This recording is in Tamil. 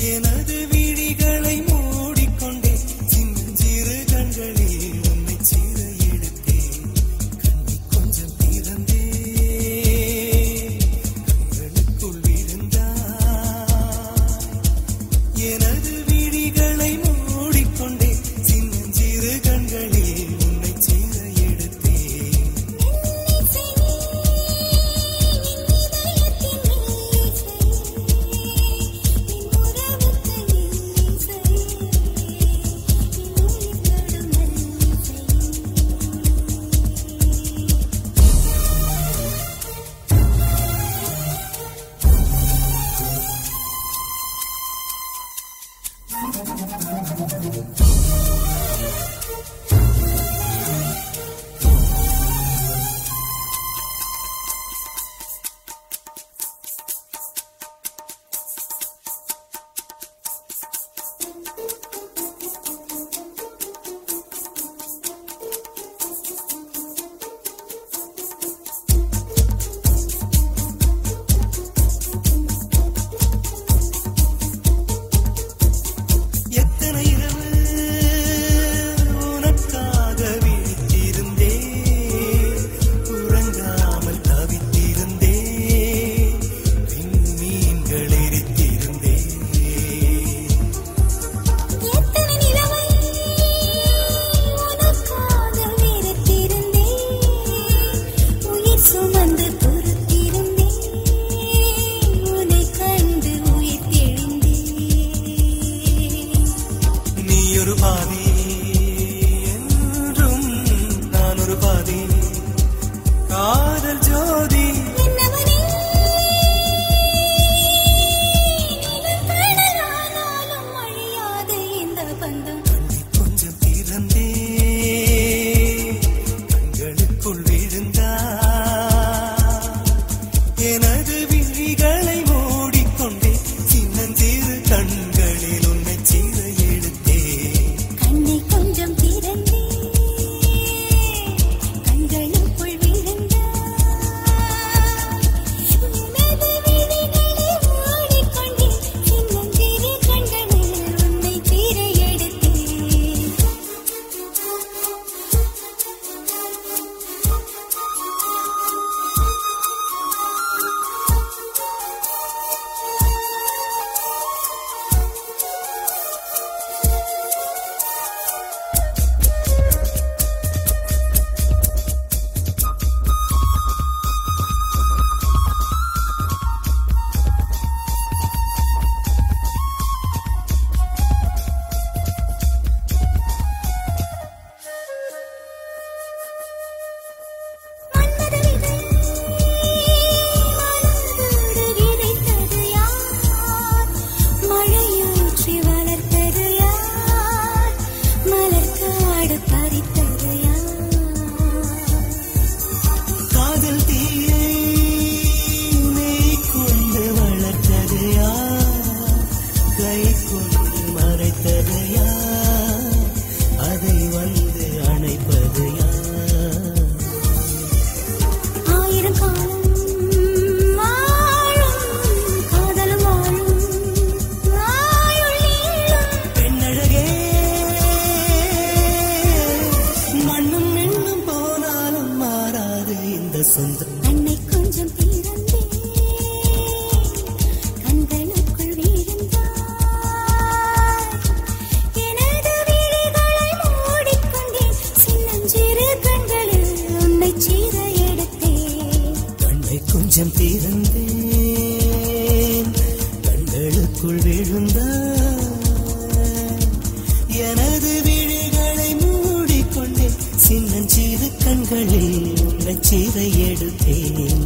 எனது விழிகளை மூடிக்கொண்டே சின்னஞ்சிறு கண்களில் உன்னை சீர எடுத்தேன். கண்ணை கொஞ்சம் திறந்தே கண்களுக்குள் விழுந்தாய். எனது விழிகளை மூடிக்கொண்டே சின்னஞ்சிறு கண்களில் உன்னை சீர எடுத்தேன். எத்தனை இரவு உனக்காக விழித்திருந்தேன், உறங்காமல் தவித்திருந்தேன், விண்மீன்கள் எரித்திருந்தேன். எத்தனை நிலவை உனக்காக வெறுத்திருந்தேன், உயிர் சுமந்து பொறுத்திருந்தேன், உன்னை கண்டு உயிர் தெளிந்தேன். நீ ஒரு பாதி என்றும் நான் ஒரு பாதி, காதல் ஜோதி என்னவனே நிலம் கடலானாலும் அழியாத இந்த பந்தம். கண்ணை கொஞ்சம் திறந்தே கண்களுக்குள் விழுந்தாய். எனது விழிகளை மூடிக்கொண்டே சின்னஞ்சிறு கண்களில் உன்னை சீர எடுத்தேன். கண்ணை கொஞ்சம் திறந்தே கண்களுக்குள் விழுந்தாய். உனது விழிகளை மூடிக்கொண்டே சின்னஞ்சிறு கண்களில் உன்னை சீர எடுத்தேன். மன்மத விதை மலர்ந்தோடு விதைத்தது யார்? மழையூற்றி வளர்த்தது யார்? மலர்காடு பறித்தது யார்? காதல் தீயை நெய் கொண்டு வளர்த்தது யார்? கை கொண்டு மறைத்தது யார்? அதை வந்து அணைப்பது யார்? ஆயிரம் காலம் வாழும் காதலும் வாழும் ஆயுள் நீளும். பெண்ணழகே மண்ணும் மின்னும் போனாலும் மாறாது இந்த சொந்தம். கண்ணை கொஞ்சம் திறந்தே கண்களுக்குள் விழுந்தாய். எனது விழிகளை மூடிக்கொண்டேன் சின்னஞ்சிறு கண்களில் உன்னை சீர எடுத்தேன். கண்ணை கொஞ்சம் திறந்தேன் கண்களுக்குள் விழுந்தாய். எனது விழிகளை மூடிக்கொண்டேன் சின்னஞ்சிறு கண்களில் உன்னை சீர எடுத்தேன்.